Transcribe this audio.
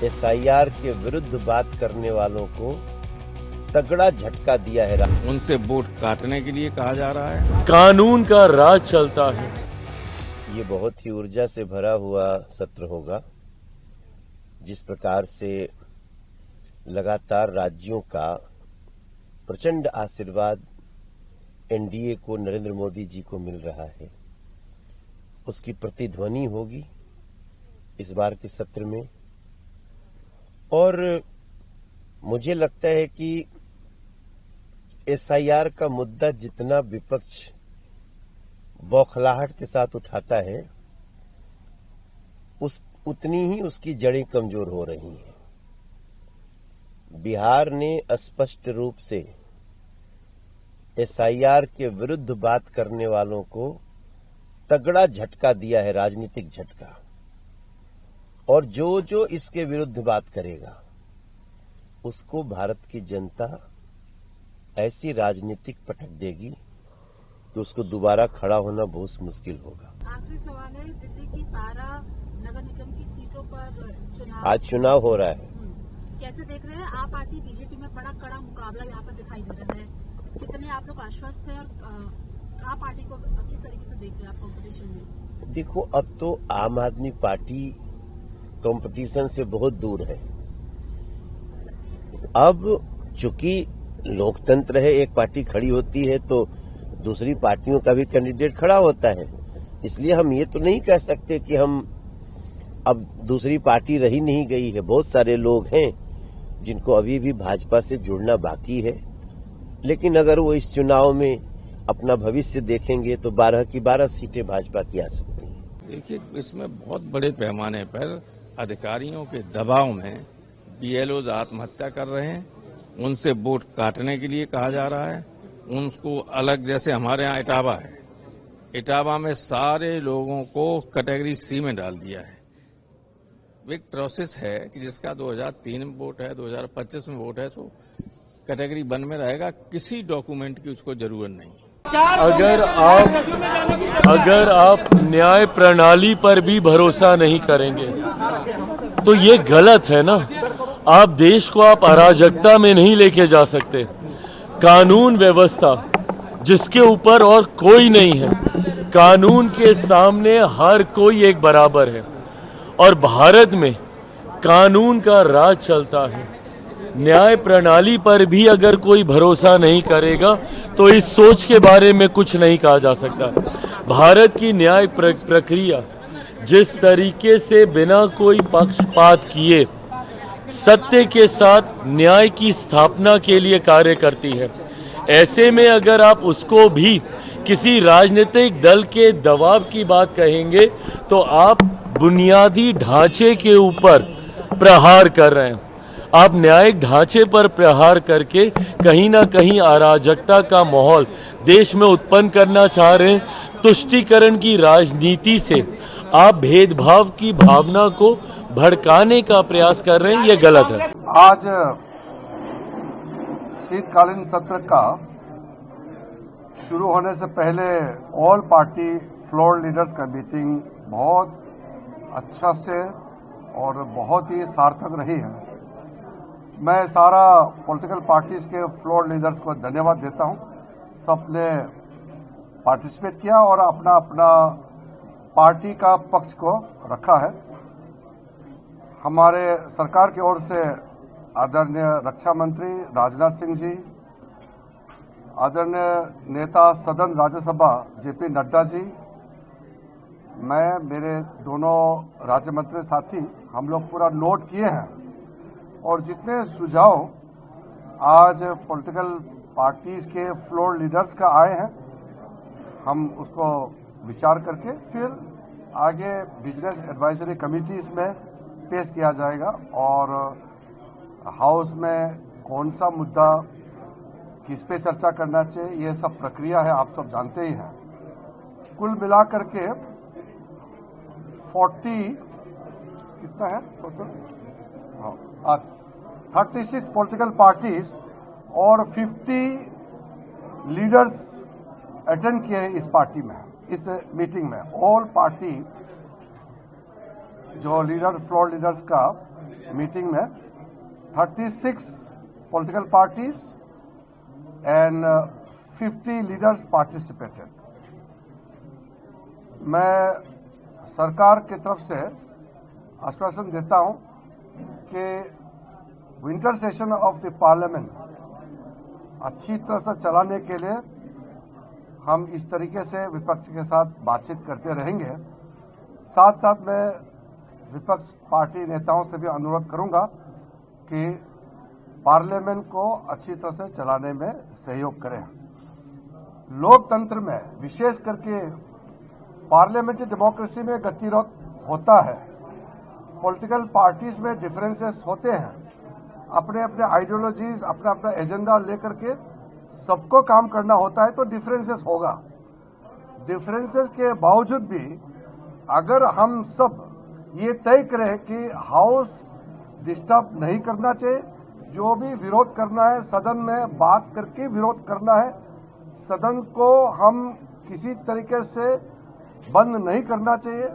SIR के विरुद्ध बात करने वालों को तगड़ा झटका दिया है। उनसे वोट काटने के लिए कहा जा रहा है। कानून का राज चलता है। ये बहुत ही ऊर्जा से भरा हुआ सत्र होगा। जिस प्रकार से लगातार राज्यों का प्रचंड आशीर्वाद एनडीए को, नरेंद्र मोदी जी को मिल रहा है, उसकी प्रतिध्वनि होगी इस बार के सत्र में। और मुझे लगता है कि एसआईआर का मुद्दा जितना विपक्ष बौखलाहट के साथ उठाता है, उतनी ही उसकी जड़ें कमजोर हो रही हैं। बिहार ने स्पष्ट रूप से एसआईआर के विरुद्ध बात करने वालों को तगड़ा झटका दिया है, राजनीतिक झटका। और जो जो इसके विरुद्ध बात करेगा उसको भारत की जनता ऐसी राजनीतिक पटक देगी कि उसको दोबारा खड़ा होना बहुत मुश्किल होगा। आखिरी सवाल है, दिल्ली की 12 नगर निगम की सीटों पर आज चुनाव हो रहा है। कैसे देख रहे हैं? आप पार्टी बीजेपी में बड़ा कड़ा मुकाबला यहाँ पर दिखाई दे रहा है। कितने आप लोग आश्वस्त हैं और आप पार्टी को किस तरीके से देख रहे हैं आप कॉम्पिटिशन में? देखो, अब तो आम आदमी पार्टी कंपटीशन से बहुत दूर है। अब चूंकि लोकतंत्र है, एक पार्टी खड़ी होती है तो दूसरी पार्टियों का भी कैंडिडेट खड़ा होता है। इसलिए हम ये तो नहीं कह सकते कि हम अब दूसरी पार्टी रही नहीं गई है। बहुत सारे लोग हैं जिनको अभी भी भाजपा से जुड़ना बाकी है, लेकिन अगर वो इस चुनाव में अपना भविष्य देखेंगे तो 12 की 12 सीटें भाजपा की आ सकती हैं। देखिए, इसमें बहुत बड़े पैमाने पर अधिकारियों के दबाव में बीएलओज आत्महत्या कर रहे हैं। उनसे वोट काटने के लिए कहा जा रहा है। उनको अलग, जैसे हमारे यहाँ इटावा है, इटावा में सारे लोगों को कैटेगरी सी में डाल दिया है। एक प्रोसेस है कि जिसका 2003 में वोट है, 2025 में वोट है, तो कैटेगरी 1 में रहेगा। किसी डॉक्यूमेंट की उसको जरूरत नहीं। अगर आप न्याय प्रणाली पर भी भरोसा नहीं करेंगे तो ये गलत है ना। आप देश को आप अराजकता में नहीं लेके जा सकते। कानून व्यवस्था जिसके ऊपर और कोई नहीं है, कानून के सामने हर कोई एक बराबर है और भारत में कानून का राज चलता है। न्याय प्रणाली पर भी अगर कोई भरोसा नहीं करेगा तो इस सोच के बारे में कुछ नहीं कहा जा सकता। भारत की न्याय प्रक्रिया जिस तरीके से बिना कोई पक्षपात किए सत्य के साथ न्याय की स्थापना के लिए कार्य करती है, ऐसे में अगर आप उसको भी किसी राजनीतिक दल के दबाव की बात कहेंगे तो आप बुनियादी ढांचे के ऊपर प्रहार कर रहे हैं। आप न्यायिक ढांचे पर प्रहार करके कहीं ना कहीं अराजकता का माहौल देश में उत्पन्न करना चाह रहे हैं। तुष्टीकरण की राजनीति से आप भेदभाव की भावना को भड़काने का प्रयास कर रहे हैं, ये गलत है। आज शीतकालीन सत्र का शुरू होने से पहले ऑल पार्टी फ्लोर लीडर्स का मीटिंग बहुत अच्छा से और बहुत ही सार्थक रही है। मैं सारा पॉलिटिकल पार्टीज के फ्लोर लीडर्स को धन्यवाद देता हूं। सबने पार्टिसिपेट किया और अपना अपना पार्टी का पक्ष को रखा है। हमारे सरकार की ओर से आदरणीय रक्षा मंत्री राजनाथ सिंह जी, आदरणीय नेता सदन राज्यसभा जेपी नड्डा जी, मैं, मेरे दोनों राज्य मंत्री साथी, हम लोग पूरा नोट किए हैं और जितने सुझाव आज पॉलिटिकल पार्टीज के फ्लोर लीडर्स का आए हैं, हम उसको विचार करके फिर आगे बिजनेस एडवाइजरी कमिटीज में पेश किया जाएगा और हाउस में कौन सा मुद्दा किस पे चर्चा करना चाहिए, ये सब प्रक्रिया है, आप सब जानते ही हैं। कुल मिलाकर के 40 कितना है टोटल, 36 पॉलिटिकल पार्टीज और 50 लीडर्स अटेंड किए हैं इस पार्टी में, इस मीटिंग में। ऑल पार्टी जो लीडर फ्लोर लीडर्स का मीटिंग में 36 political parties and 50 leaders participated. मैं सरकार की तरफ से आश्वासन देता हूं कि winter session of the parliament अच्छी तरह से चलाने के लिए हम इस तरीके से विपक्ष के साथ बातचीत करते रहेंगे। साथ साथ मैं विपक्ष पार्टी नेताओं से भी अनुरोध करूंगा कि पार्लियामेंट को अच्छी तरह से चलाने में सहयोग करें। लोकतंत्र में विशेष करके पार्लियामेंट्री डेमोक्रेसी में गतिरोध होता है। पॉलिटिकल पार्टीज में डिफरेंसेस होते हैं, अपने अपने आइडियोलॉजीज, अपना अपना एजेंडा लेकर के सबको काम करना होता है, तो डिफरेंसेस होगा। डिफरेंसेस के बावजूद भी अगर हम सब ये तय करें कि हाउस डिस्टर्ब नहीं करना चाहिए, जो भी विरोध करना है सदन में बात करके विरोध करना है, सदन को हम किसी तरीके से बंद नहीं करना चाहिए।